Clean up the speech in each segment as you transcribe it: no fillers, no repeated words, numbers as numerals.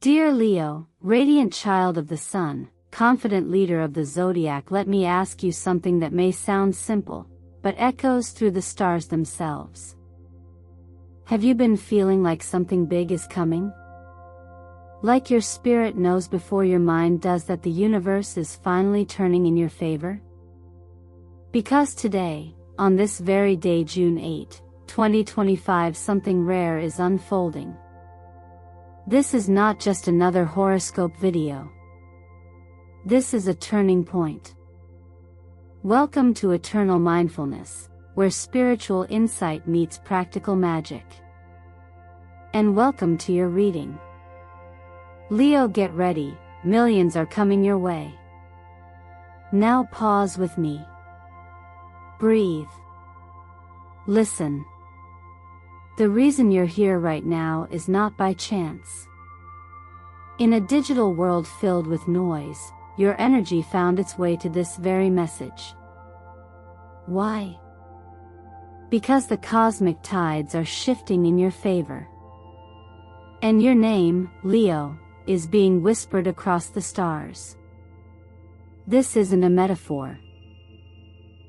Dear Leo, radiant child of the sun, confident leader of the zodiac, let me ask you something that may sound simple, but echoes through the stars themselves. Have you been feeling like something big is coming? Like your spirit knows before your mind does that the universe is finally turning in your favor? Because today, on this very day, June 8, 2025, something rare is unfolding. This is not just another horoscope video. This is a turning point. Welcome to Eternal Mindfulness, where spiritual insight meets practical magic. And welcome to your reading. Leo, get ready, millions are coming your way. Now pause with me. Breathe. Listen. The reason you're here right now is not by chance. In a digital world filled with noise, your energy found its way to this very message. Why? Because the cosmic tides are shifting in your favor. And your name, Leo, is being whispered across the stars. This isn't a metaphor.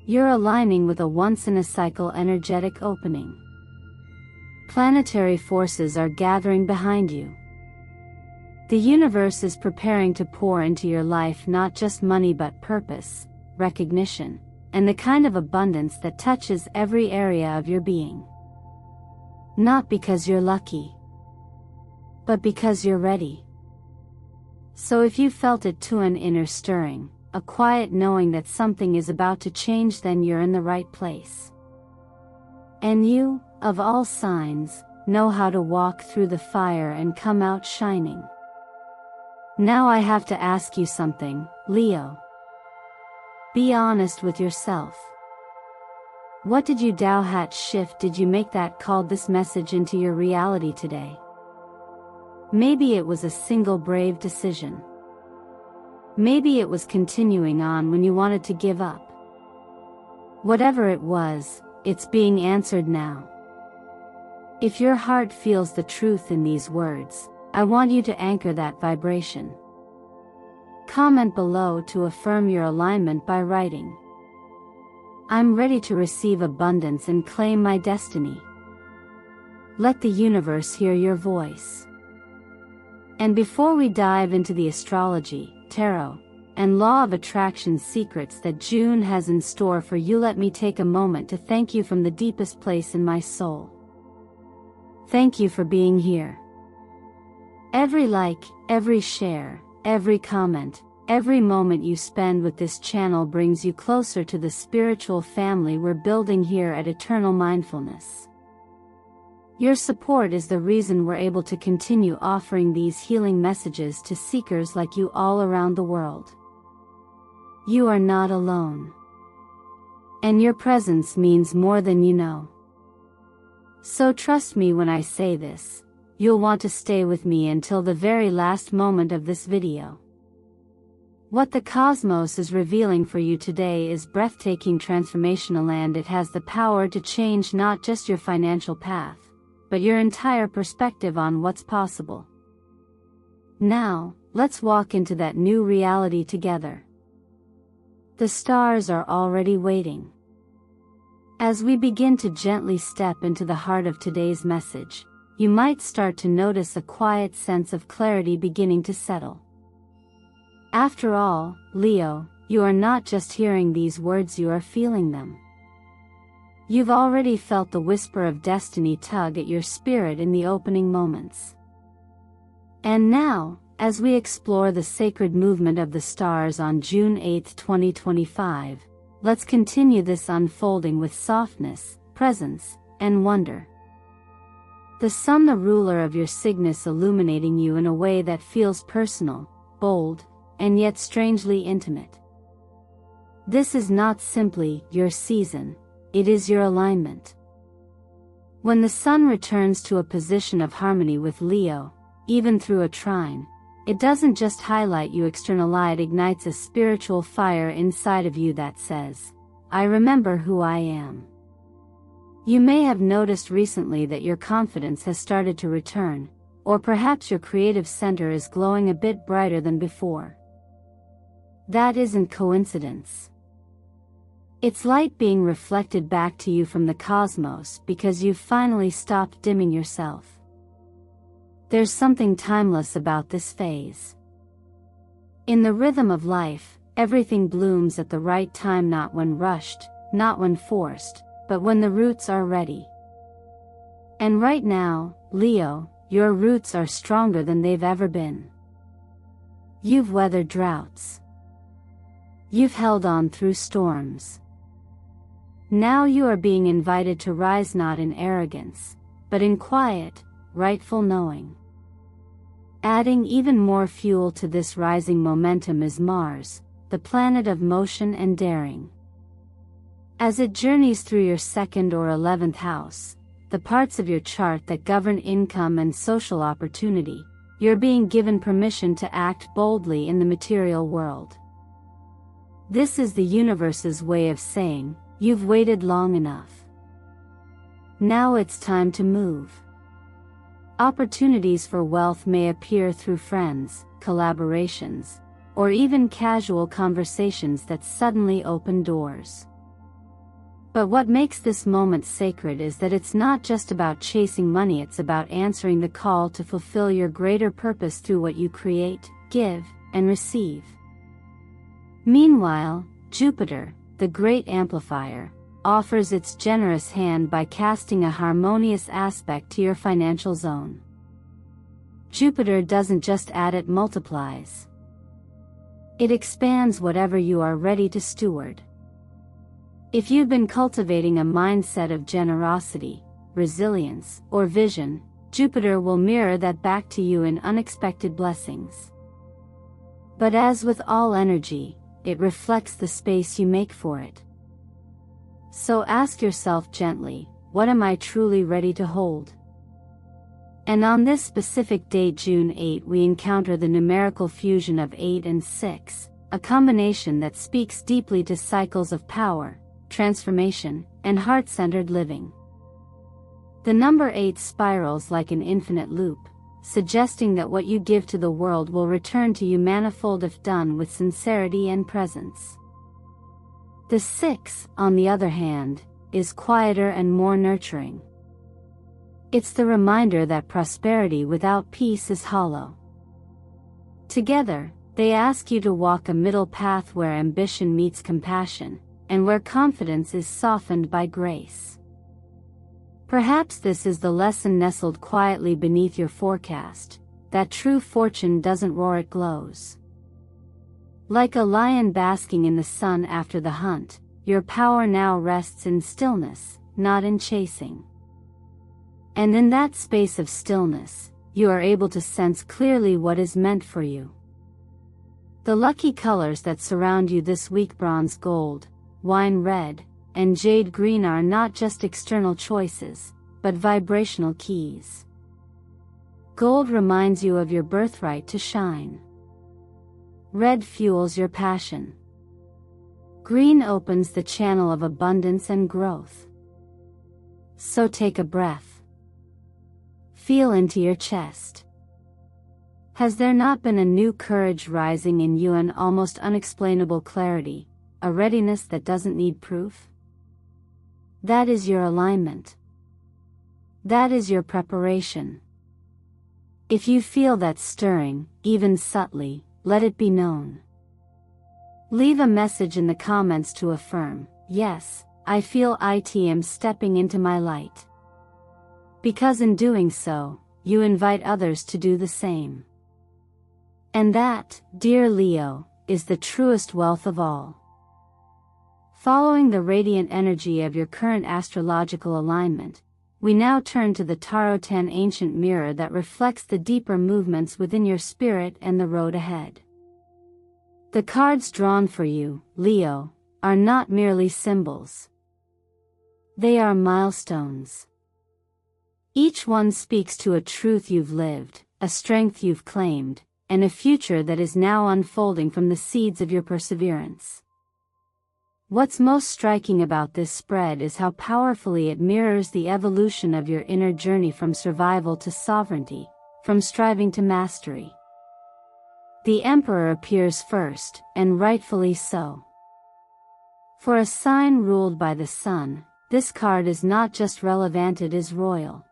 You're aligning with a once-in-a-cycle energetic opening. Planetary forces are gathering behind you. The universe is preparing to pour into your life not just money but purpose, recognition, and the kind of abundance that touches every area of your being. Not because you're lucky, but because you're ready. So if you felt it to an inner stirring, a quiet knowing that something is about to change, then you're in the right place. And you, of all signs, know how to walk through the fire and come out shining. Now I have to ask you something, Leo. Be honest with yourself. What did you shift did you make that called this message into your reality today? Maybe it was a single brave decision. Maybe it was continuing on when you wanted to give up. Whatever it was, it's being answered now. If your heart feels the truth in these words, I want you to anchor that vibration. Comment below to affirm your alignment by writing, "I'm ready to receive abundance and claim my destiny." Let the universe hear your voice. And before we dive into the astrology, tarot, and law of attraction secrets that June has in store for you, let me take a moment to thank you from the deepest place in my soul. Thank you for being here. Every like, every share, every comment, every moment you spend with this channel brings you closer to the spiritual family we're building here at Eternal Mindfulness. Your support is the reason we're able to continue offering these healing messages to seekers like you all around the world. You are not alone. And your presence means more than you know. So trust me when I say this, you'll want to stay with me until the very last moment of this video. What the cosmos is revealing for you today is breathtaking, transformational, and it has the power to change not just your financial path, but your entire perspective on what's possible. Now, let's walk into that new reality together. The stars are already waiting. As we begin to gently step into the heart of today's message, you might start to notice a quiet sense of clarity beginning to settle. After all, Leo, you are not just hearing these words, you are feeling them. You've already felt the whisper of destiny tug at your spirit in the opening moments. And now, as we explore the sacred movement of the stars on June 8, 2025, let's continue this unfolding with softness, presence, and wonder. The sun, the ruler of your sign, illuminating you in a way that feels personal, bold, and yet strangely intimate. This is not simply your season, it is your alignment. When the sun returns to a position of harmony with Leo, even through a trine, it doesn't just highlight you externally, it ignites a spiritual fire inside of you that says, "I remember who I am." You may have noticed recently that your confidence has started to return, or perhaps your creative center is glowing a bit brighter than before. That isn't coincidence. It's light being reflected back to you from the cosmos because you've finally stopped dimming yourself. There's something timeless about this phase. In the rhythm of life, everything blooms at the right time, not when rushed, not when forced, but when the roots are ready. And right now, Leo, your roots are stronger than they've ever been. You've weathered droughts. You've held on through storms. Now you are being invited to rise not in arrogance, but in quiet, rightful knowing. Adding even more fuel to this rising momentum is Mars, the planet of motion and daring. As it journeys through your 2nd or 11th house, the parts of your chart that govern income and social opportunity, you're being given permission to act boldly in the material world. This is the universe's way of saying, you've waited long enough. Now it's time to move. Opportunities for wealth may appear through friends, collaborations, or even casual conversations that suddenly open doors. But what makes this moment sacred is that it's not just about chasing money, it's about answering the call to fulfill your greater purpose through what you create, give, and receive. Meanwhile, Jupiter, the great amplifier, offers its generous hand by casting a harmonious aspect to your financial zone. Jupiter doesn't just add, it multiplies. It expands whatever you are ready to steward. If you've been cultivating a mindset of generosity, resilience, or vision, Jupiter will mirror that back to you in unexpected blessings. But as with all energy, it reflects the space you make for it. So ask yourself gently, what am I truly ready to hold? And on this specific date, June 8, we encounter the numerical fusion of 8 and 6, a combination that speaks deeply to cycles of power, transformation, and heart-centered living. The number 8 spirals like an infinite loop, suggesting that what you give to the world will return to you manifold if done with sincerity and presence. The 6, on the other hand, is quieter and more nurturing. It's the reminder that prosperity without peace is hollow. Together, they ask you to walk a middle path where ambition meets compassion, and where confidence is softened by grace. Perhaps this is the lesson nestled quietly beneath your forecast, that true fortune doesn't roar, it glows. Like a lion basking in the sun after the hunt, your power now rests in stillness, not in chasing. And in that space of stillness, you are able to sense clearly what is meant for you. The lucky colors that surround you this week: bronze gold, wine red, and jade green are not just external choices, but vibrational keys. Gold reminds you of your birthright to shine. Red fuels your passion. Green opens the channel of abundance and growth. So take a breath. Feel into your chest. Has there not been a new courage rising in you, an almost unexplainable clarity, a readiness that doesn't need proof? That is your alignment. That is your preparation. If you feel that stirring, even subtly, let it be known. Leave a message in the comments to affirm, yes, I feel I am stepping into my light. Because in doing so, you invite others to do the same. And that, dear Leo, is the truest wealth of all. Following the radiant energy of your current astrological alignment, we now turn to the Tarot 10 ancient mirror that reflects the deeper movements within your spirit and the road ahead. The cards drawn for you, Leo, are not merely symbols. They are milestones. Each one speaks to a truth you've lived, a strength you've claimed, and a future that is now unfolding from the seeds of your perseverance. What's most striking about this spread is how powerfully it mirrors the evolution of your inner journey from survival to sovereignty, from striving to mastery. The Emperor appears first, and rightfully so. For a sign ruled by the sun, this card is not just relevant, it is royal.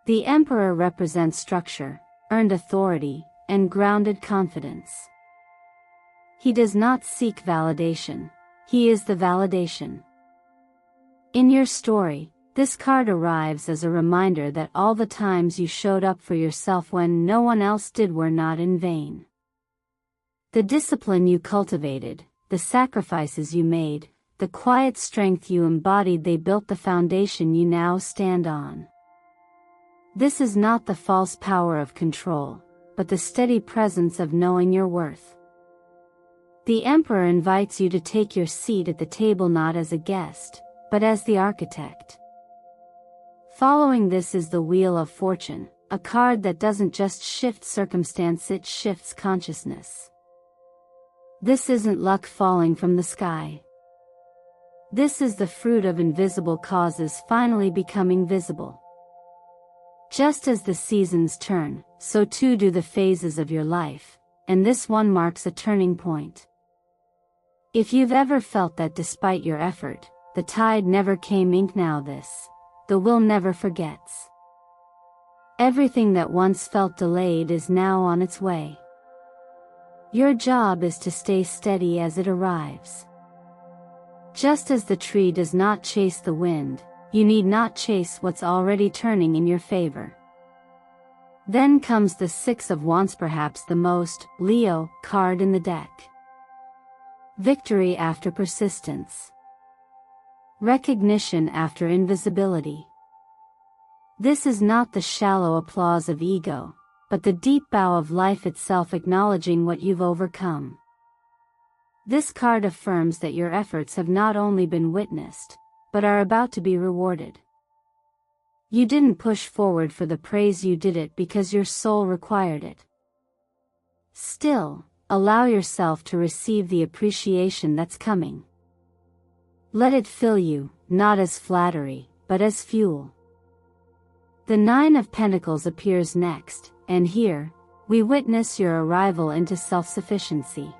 The Emperor represents structure, earned authority, and grounded confidence. He does not seek validation, he is the validation. In your story, this card arrives as a reminder that all the times you showed up for yourself when no one else did were not in vain. The discipline you cultivated, the sacrifices you made, the quiet strength you embodied, they built the foundation you now stand on. This is not the false power of control, but the steady presence of knowing your worth. The Emperor invites you to take your seat at the table not as a guest, but as the architect. Following this is the Wheel of Fortune, a card that doesn't just shift circumstance, it shifts consciousness. This isn't luck falling from the sky. This is the fruit of invisible causes finally becoming visible. Just as the seasons turn, so too do the phases of your life, and this one marks a turning point. If you've ever felt that despite your effort, the tide never came in, now the will never forgets. Everything that once felt delayed is now on its way. Your job is to stay steady as it arrives. Just as the tree does not chase the wind, you need not chase what's already turning in your favor. Then comes the Six of Wands, perhaps the most Leo card in the deck. Victory after persistence. Recognition after invisibility. This is not the shallow applause of ego, but the deep bow of life itself, acknowledging what you've overcome. This card affirms that your efforts have not only been witnessed, but are about to be rewarded. You didn't push forward for the praise, you did it because your soul required it. Still, allow yourself to receive the appreciation that's coming. Let it fill you, not as flattery, but as fuel. The Nine of Pentacles appears next, and here, we witness your arrival into self-sufficiency.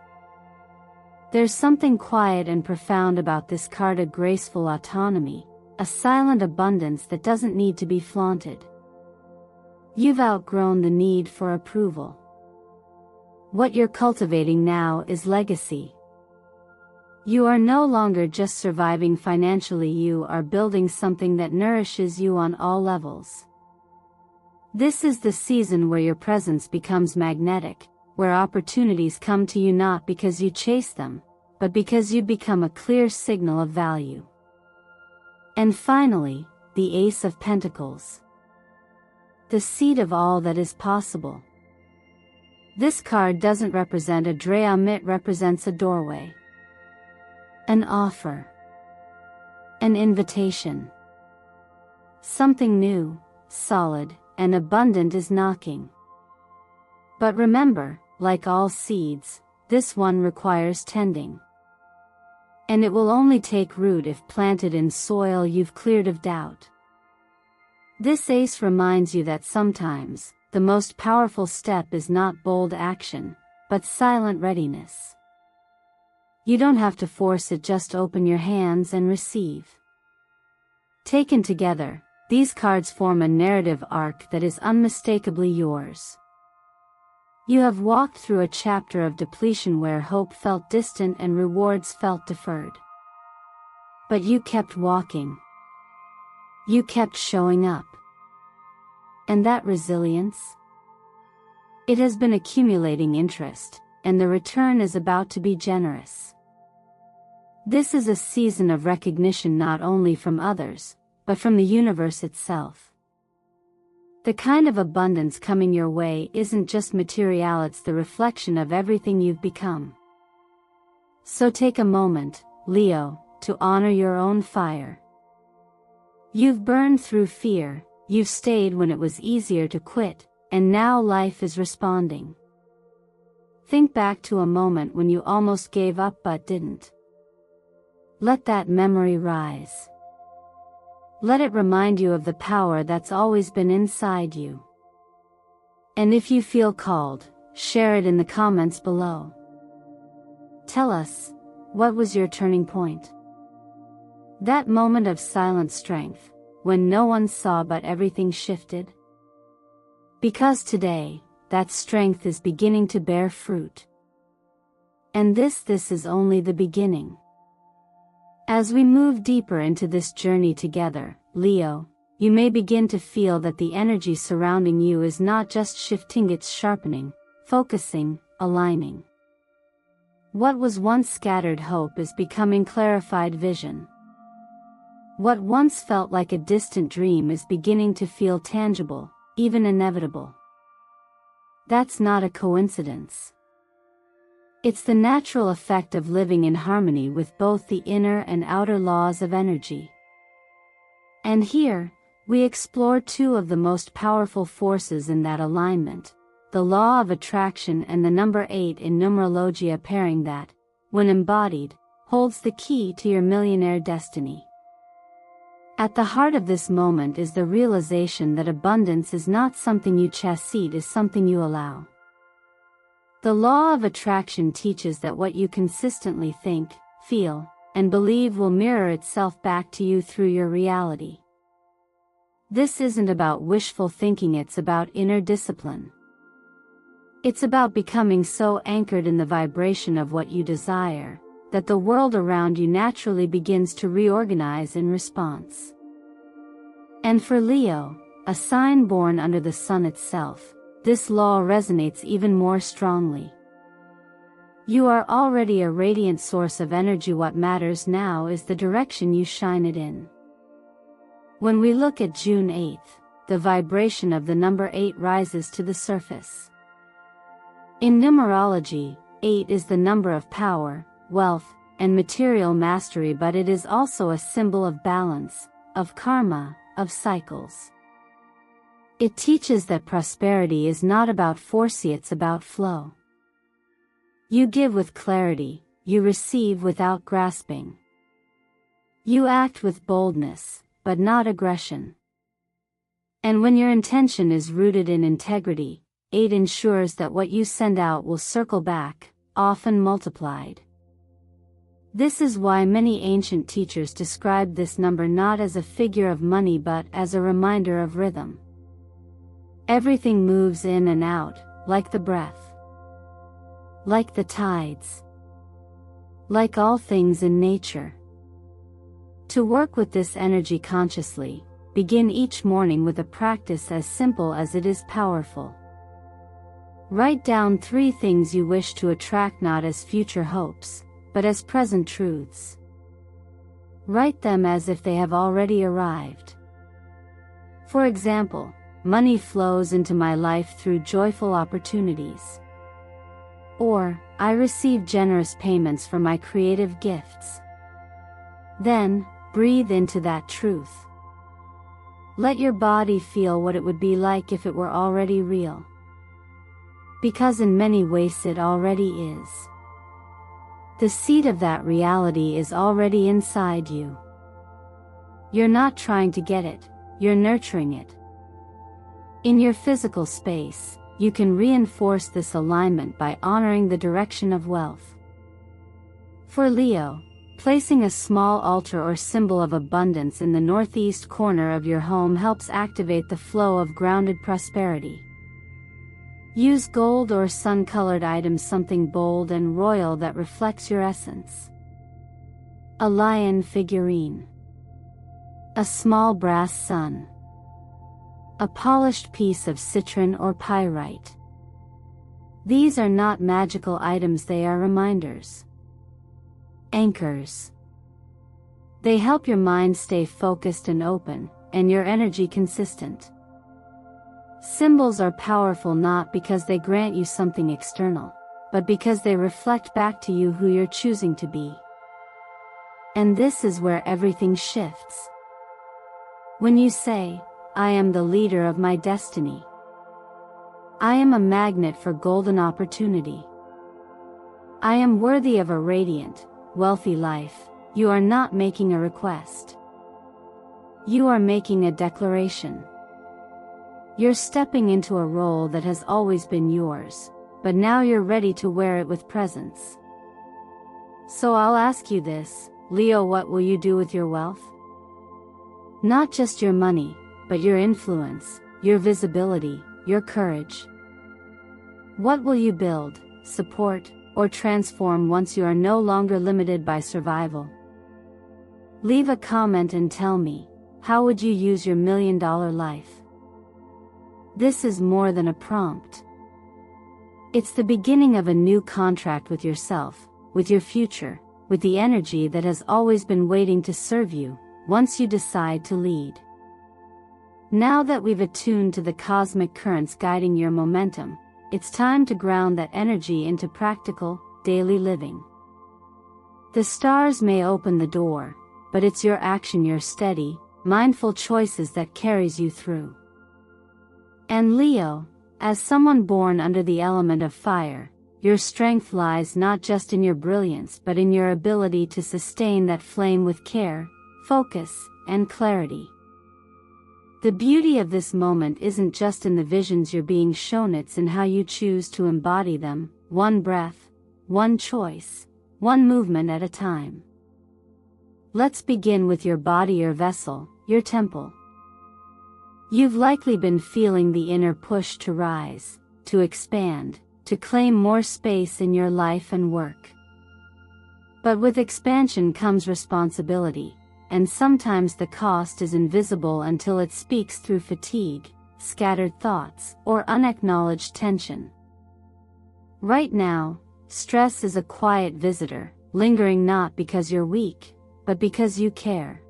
There's something quiet and profound about this card, a graceful autonomy, a silent abundance that doesn't need to be flaunted. You've outgrown the need for approval. What you're cultivating now is legacy. You are no longer just surviving financially, you are building something that nourishes you on all levels. This is the season where your presence becomes magnetic, where opportunities come to you not because you chase them, but because you become a clear signal of value. And finally, the Ace of Pentacles. The seed of all that is possible. This card doesn't represent a dream, it represents a doorway. An offer. An invitation. Something new, solid, and abundant is knocking. But remember, like all seeds, this one requires tending. And it will only take root if planted in soil you've cleared of doubt. This ace reminds you that sometimes, the most powerful step is not bold action, but silent readiness. You don't have to force it, just open your hands and receive. Taken together, these cards form a narrative arc that is unmistakably yours. You have walked through a chapter of depletion where hope felt distant and rewards felt deferred. But you kept walking. You kept showing up. And that resilience? It has been accumulating interest, and the return is about to be generous. This is a season of recognition not only from others, but from the universe itself. The kind of abundance coming your way isn't just material, it's the reflection of everything you've become. So take a moment, Leo, to honor your own fire. You've burned through fear, you've stayed when it was easier to quit, and now life is responding. Think back to a moment when you almost gave up but didn't. Let that memory rise. Let it remind you of the power that's always been inside you. And if you feel called, share it in the comments below. Tell us, what was your turning point? That moment of silent strength, when no one saw but everything shifted? Because today, that strength is beginning to bear fruit. And this is only the beginning. As we move deeper into this journey together, Leo, you may begin to feel that the energy surrounding you is not just shifting, it's sharpening, focusing, aligning. What was once scattered hope is becoming clarified vision. What once felt like a distant dream is beginning to feel tangible, even inevitable. That's not a coincidence. It's the natural effect of living in harmony with both the inner and outer laws of energy. And here, we explore two of the most powerful forces in that alignment, the law of attraction and the number 8 in numerology, pairing that, when embodied, holds the key to your millionaire destiny. At the heart of this moment is the realization that abundance is not something you chase, it is something you allow. The law of attraction teaches that what you consistently think, feel, and believe will mirror itself back to you through your reality. This isn't about wishful thinking, it's about inner discipline. It's about becoming so anchored in the vibration of what you desire, that the world around you naturally begins to reorganize in response. And for Leo, a sign born under the sun itself, this law resonates even more strongly. You are already a radiant source of energy. What matters now is the direction you shine it in. When we look at June 8th, the vibration of the number 8 rises to the surface. In numerology, 8 is the number of power, wealth, and material mastery, but it is also a symbol of balance, of karma, of cycles. It teaches that prosperity is not about force, it's about flow. You give with clarity, you receive without grasping. You act with boldness, but not aggression. And when your intention is rooted in integrity, 8 ensures that what you send out will circle back, often multiplied. This is why many ancient teachers described this number not as a figure of money but as a reminder of rhythm. Everything moves in and out, like the breath. Like the tides. Like all things in nature. To work with this energy consciously, begin each morning with a practice as simple as it is powerful. Write down 3 things you wish to attract, not as future hopes, but as present truths. Write them as if they have already arrived. For example, money flows into my life through joyful opportunities. Or, I receive generous payments for my creative gifts. Then, breathe into that truth. Let your body feel what it would be like if it were already real. Because in many ways it already is. The seed of that reality is already inside you. You're not trying to get it, you're nurturing it. In your physical space, you can reinforce this alignment by honoring the direction of wealth. For Leo, placing a small altar or symbol of abundance in the northeast corner of your home helps activate the flow of grounded prosperity. Use gold or sun-colored items, something bold and royal that reflects your essence. A lion figurine. A small brass sun. A polished piece of citron or pyrite. These are not magical items, they are reminders. Anchors. They help your mind stay focused and open, and your energy consistent. Symbols are powerful not because they grant you something external, but because they reflect back to you who you're choosing to be. And this is where everything shifts. When you say, I am the leader of my destiny. I am a magnet for golden opportunity. I am worthy of a radiant, wealthy life. You are not making a request. You are making a declaration. You're stepping into a role that has always been yours, but now you're ready to wear it with presence. So I'll ask you this, Leo, what will you do with your wealth? Not just your money, but your influence, your visibility, your courage. What will you build, support, or transform once you are no longer limited by survival? Leave a comment and tell me, how would you use your $1 million life? This is more than a prompt. It's the beginning of a new contract with yourself, with your future, with the energy that has always been waiting to serve you, once you decide to lead. Now that we've attuned to the cosmic currents guiding your momentum, it's time to ground that energy into practical, daily living. The stars may open the door, but it's your action, your steady, mindful choices that carries you through. And Leo, as someone born under the element of fire, your strength lies not just in your brilliance but in your ability to sustain that flame with care, focus, and clarity. The beauty of this moment isn't just in the visions you're being shown, it's in how you choose to embody them, one breath, one choice, one movement at a time. Let's begin with your body, your vessel, your temple. You've likely been feeling the inner push to rise, to expand, to claim more space in your life and work. But with expansion comes responsibility, and sometimes the cost is invisible until it speaks through fatigue, scattered thoughts, or unacknowledged tension. Right now, stress is a quiet visitor, lingering not because you're weak, but because you care.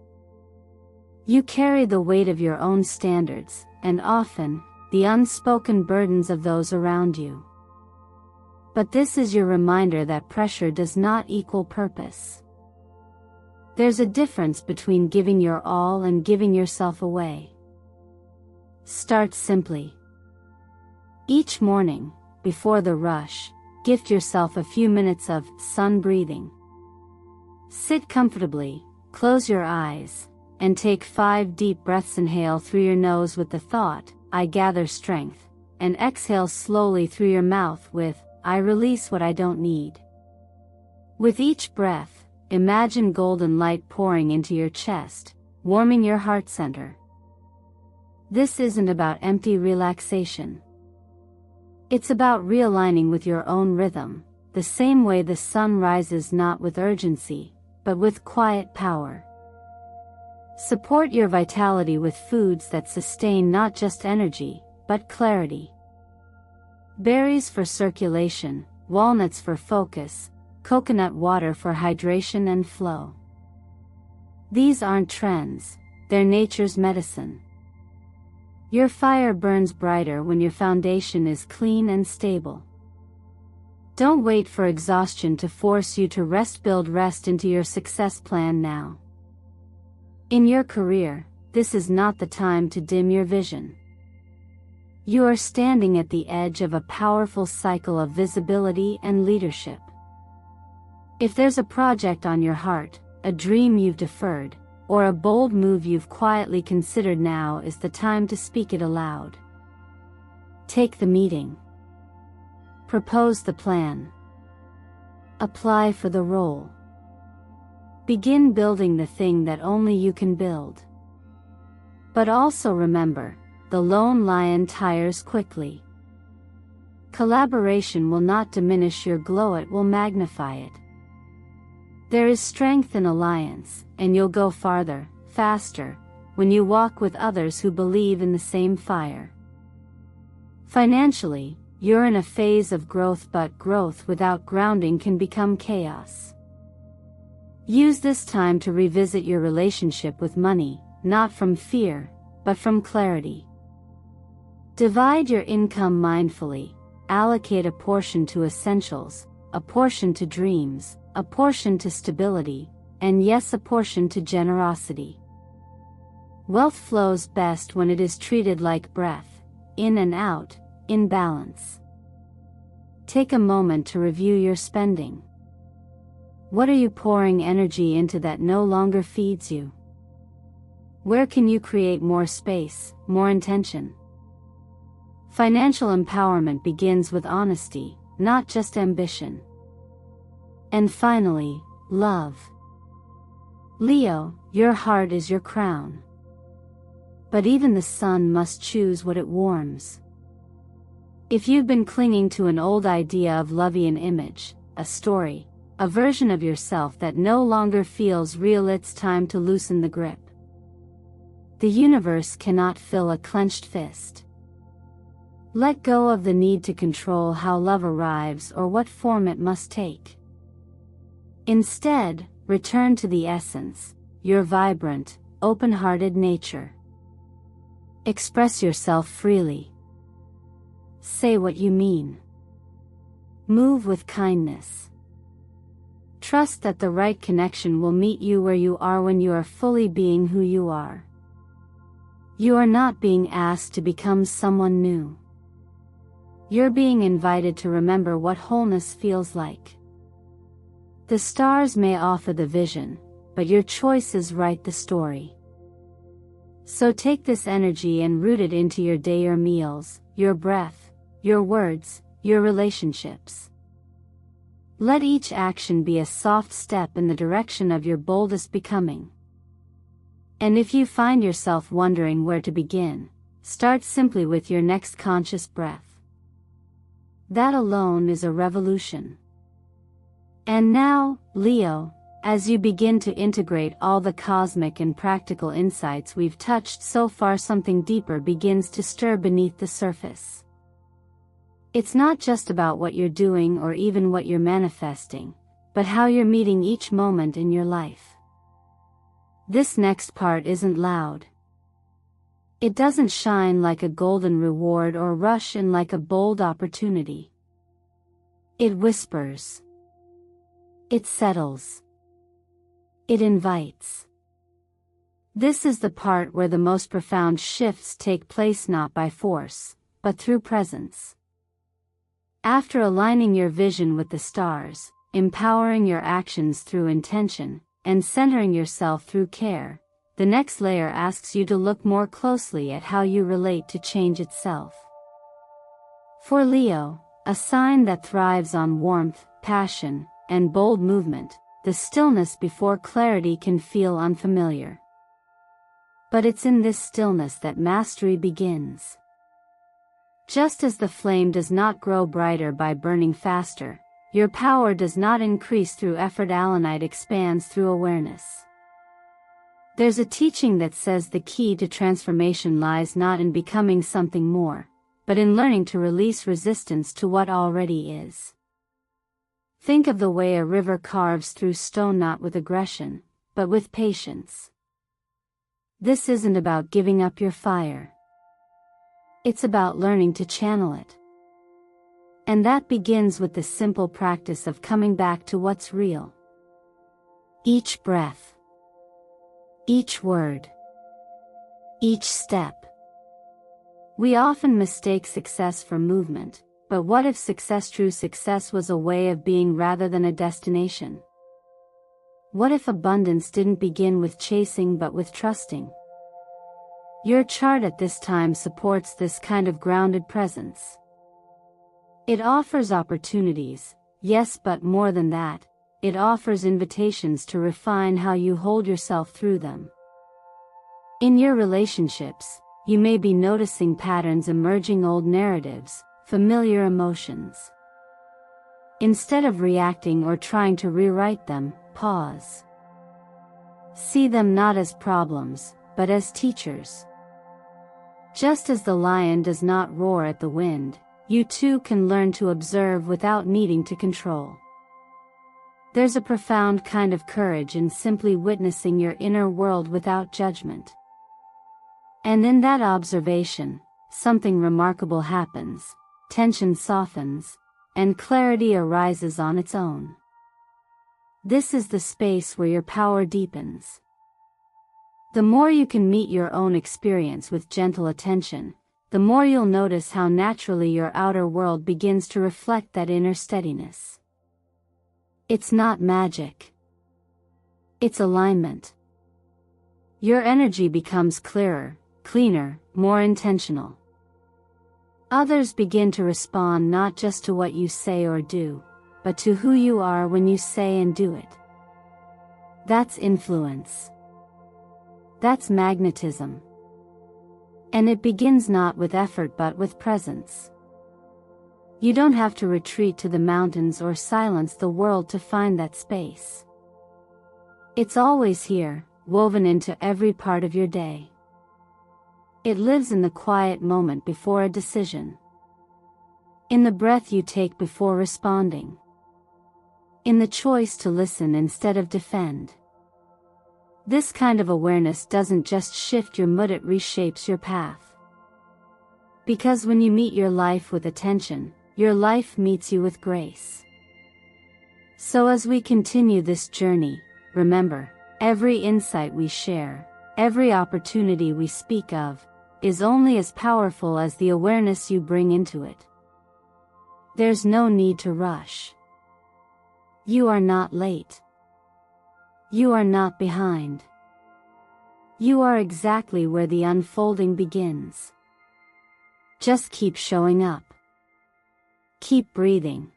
You carry the weight of your own standards, and often, the unspoken burdens of those around you. But this is your reminder that pressure does not equal purpose. There's a difference between giving your all and giving yourself away. Start simply. Each morning, before the rush, gift yourself a few minutes of sun breathing. Sit comfortably, close your eyes, and take 5 deep breaths. Inhale through your nose with the thought, I gather strength, and exhale slowly through your mouth with, I release what I don't need. With each breath, imagine golden light pouring into your chest, warming your heart center. This isn't about empty relaxation. It's about realigning with your own rhythm, the same way the sun rises, not with urgency, but with quiet power. Support your vitality with foods that sustain not just energy, but clarity. Berries for circulation, walnuts for focus, coconut water for hydration and flow. These aren't trends, they're nature's medicine. Your fire burns brighter when your foundation is clean and stable. Don't wait for exhaustion to force you to rest. Build rest into your success plan now. In your career, this is not the time to dim your vision. You are standing at the edge of a powerful cycle of visibility and leadership. If there's a project on your heart, a dream you've deferred, or a bold move you've quietly considered, now is the time to speak it aloud. Take the meeting. Propose the plan. Apply for the role. Begin building the thing that only you can build. But also remember, the lone lion tires quickly. Collaboration will not diminish your glow, it will magnify it. There is strength in alliance, and you'll go farther, faster, when you walk with others who believe in the same fire. Financially, you're in a phase of growth, but growth without grounding can become chaos. Use this time to revisit your relationship with money, not from fear, but from clarity. Divide your income mindfully, allocate a portion to essentials, a portion to dreams, a portion to stability, and yes, a portion to generosity. Wealth flows best when it is treated like breath, in and out, in balance. Take a moment to review your spending. What are you pouring energy into that no longer feeds you? Where can you create more space, more intention? Financial empowerment begins with honesty, not just ambition. And finally, love. Leo, your heart is your crown. But even the sun must choose what it warms. If you've been clinging to an old idea of love, an image, a story, a version of yourself that no longer feels real, it's time to loosen the grip. The universe cannot fill a clenched fist. Let go of the need to control how love arrives or what form it must take. Instead, return to the essence, your vibrant, open-hearted nature. Express yourself freely. Say what you mean. Move with kindness. Trust that the right connection will meet you where you are when you are fully being who you are. You are not being asked to become someone new. You're being invited to remember what wholeness feels like. The stars may offer the vision, but your choices write the story. So take this energy and root it into your day, your meals, your breath, your words, your relationships. Let each action be a soft step in the direction of your boldest becoming. And if you find yourself wondering where to begin, start simply with your next conscious breath. That alone is a revolution. And now, Leo, as you begin to integrate all the cosmic and practical insights we've touched so far, something deeper begins to stir beneath the surface. It's not just about what you're doing or even what you're manifesting, but how you're meeting each moment in your life. This next part isn't loud. It doesn't shine like a golden reward or rush in like a bold opportunity. It whispers. It settles. It invites. This is the part where the most profound shifts take place, not by force, but through presence. After aligning your vision with the stars, empowering your actions through intention, and centering yourself through care, the next layer asks you to look more closely at how you relate to change itself. For Leo, a sign that thrives on warmth, passion, and bold movement, the stillness before clarity can feel unfamiliar. But it's in this stillness that mastery begins. Just as the flame does not grow brighter by burning faster, your power does not increase through effort. Allenite expands through awareness. There's a teaching that says the key to transformation lies not in becoming something more, but in learning to release resistance to what already is. Think of the way a river carves through stone, not with aggression, but with patience. This isn't about giving up your fire. It's about learning to channel it. And that begins with the simple practice of coming back to what's real. Each breath. Each word. Each step. We often mistake success for movement, but what if true success was a way of being rather than a destination? What if abundance didn't begin with chasing but with trusting? Your chart at this time supports this kind of grounded presence. It offers opportunities, yes, but more than that, it offers invitations to refine how you hold yourself through them. In your relationships, you may be noticing patterns emerging, old narratives, familiar emotions. Instead of reacting or trying to rewrite them, pause. See them not as problems, but as teachers. Just as the lion does not roar at the wind, you too can learn to observe without needing to control. There's a profound kind of courage in simply witnessing your inner world without judgment. And in that observation, something remarkable happens, tension softens, and clarity arises on its own. This is the space where your power deepens. The more you can meet your own experience with gentle attention, the more you'll notice how naturally your outer world begins to reflect that inner steadiness. It's not magic. It's alignment. Your energy becomes clearer, cleaner, more intentional. Others begin to respond not just to what you say or do, but to who you are when you say and do it. That's influence. That's magnetism. And it begins not with effort but with presence. You don't have to retreat to the mountains or silence the world to find that space. It's always here, woven into every part of your day. It lives in the quiet moment before a decision. In the breath you take before responding. In the choice to listen instead of defend. This kind of awareness doesn't just shift your mood, it reshapes your path. Because when you meet your life with attention, your life meets you with grace. So as we continue this journey, remember, every insight we share, every opportunity we speak of, is only as powerful as the awareness you bring into it. There's no need to rush. You are not late. You are not behind. You are exactly where the unfolding begins. Just keep showing up. Keep breathing.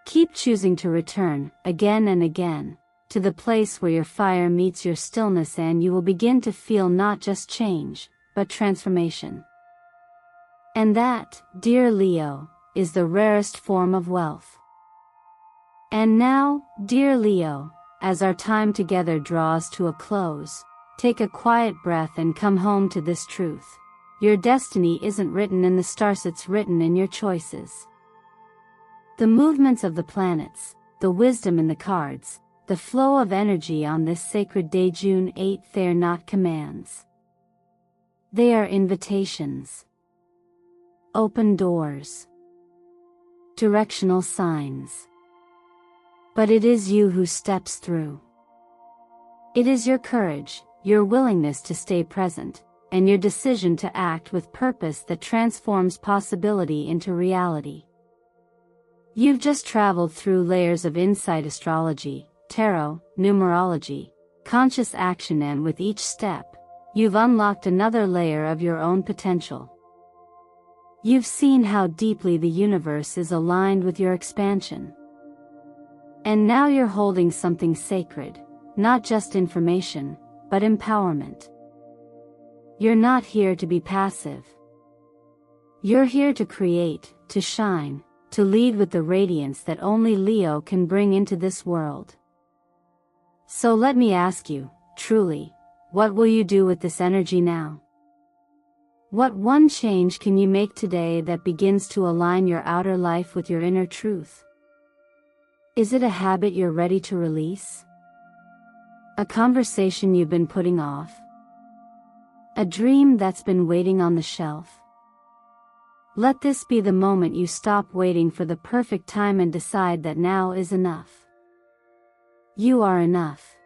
Keep choosing to return, again and again, to the place where your fire meets your stillness, and you will begin to feel not just change, but transformation. And that, dear Leo, is the rarest form of wealth. And now, dear Leo, as our time together draws to a close, take a quiet breath and come home to this truth. Your destiny isn't written in the stars, it's written in your choices. The movements of the planets, the wisdom in the cards, the flow of energy on this sacred day, June 8th, they're not commands. They are invitations. Open doors. Directional signs. But it is you who steps through. It is your courage, your willingness to stay present, and your decision to act with purpose that transforms possibility into reality. You've just traveled through layers of insight, astrology, tarot, numerology, conscious action, and with each step, you've unlocked another layer of your own potential. You've seen how deeply the universe is aligned with your expansion. And now you're holding something sacred, not just information, but empowerment. You're not here to be passive. You're here to create, to shine, to lead with the radiance that only Leo can bring into this world. So let me ask you, truly, what will you do with this energy now? What one change can you make today that begins to align your outer life with your inner truth? Is it a habit you're ready to release? A conversation you've been putting off? A dream that's been waiting on the shelf? Let this be the moment you stop waiting for the perfect time and decide that now is enough. You are enough.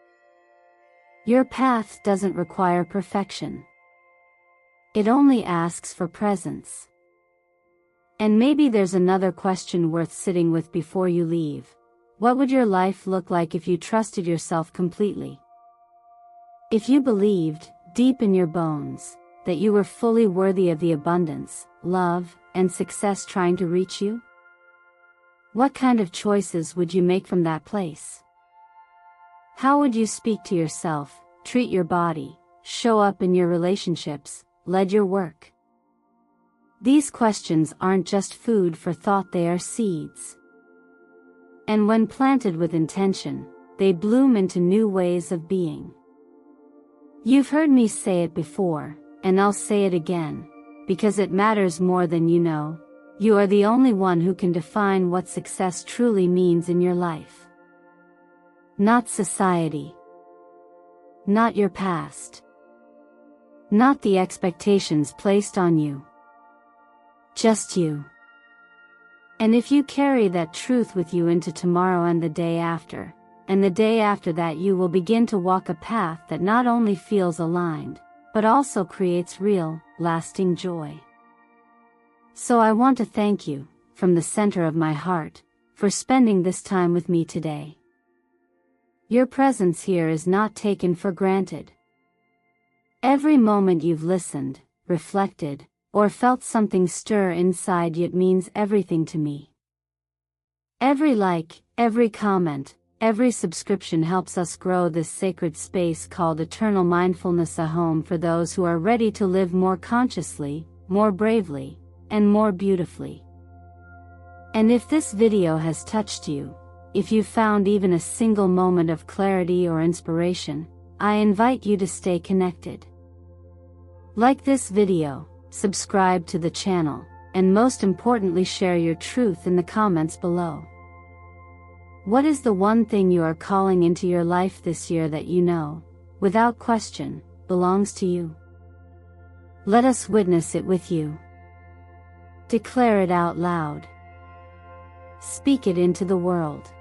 Your path doesn't require perfection. It only asks for presence. And maybe there's another question worth sitting with before you leave. What would your life look like if you trusted yourself completely? If you believed, deep in your bones, that you were fully worthy of the abundance, love, and success trying to reach you? What kind of choices would you make from that place? How would you speak to yourself, treat your body, show up in your relationships, lead your work? These questions aren't just food for thought, they are seeds. And when planted with intention, they bloom into new ways of being. You've heard me say it before, and I'll say it again, because it matters more than you know. You are the only one who can define what success truly means in your life. Not society. Not your past. Not the expectations placed on you. Just you. And if you carry that truth with you into tomorrow and the day after, and the day after that, you will begin to walk a path that not only feels aligned, but also creates real, lasting joy. So I want to thank you, from the center of my heart, for spending this time with me today. Your presence here is not taken for granted. Every moment you've listened, reflected, or felt something stir inside you, it means everything to me. Every like, every comment, every subscription helps us grow this sacred space called eternal mindfulness, a home for those who are ready to live more consciously, more bravely, and more beautifully. And if this video has touched you, if you found even a single moment of clarity or inspiration, I invite you to stay connected. Like this video, subscribe to the channel, and most importantly, share your truth in the comments below. What is the one thing you are calling into your life this year that you know, without question, belongs to you? Let us witness it with you. Declare it out loud. Speak it into the world.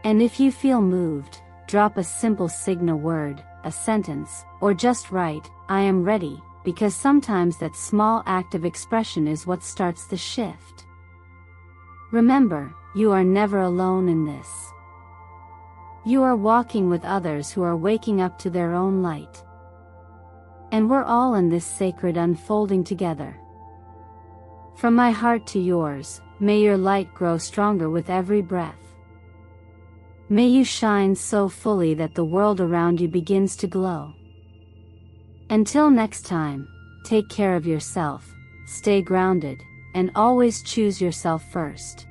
And if you feel moved, drop a simple signal word, a sentence, or just write, "I am ready," because sometimes that small act of expression is what starts the shift. Remember, you are never alone in this. You are walking with others who are waking up to their own light. And we're all in this sacred unfolding together. From my heart to yours, may your light grow stronger with every breath. May you shine so fully that the world around you begins to glow. Until next time, take care of yourself, stay grounded, and always choose yourself first.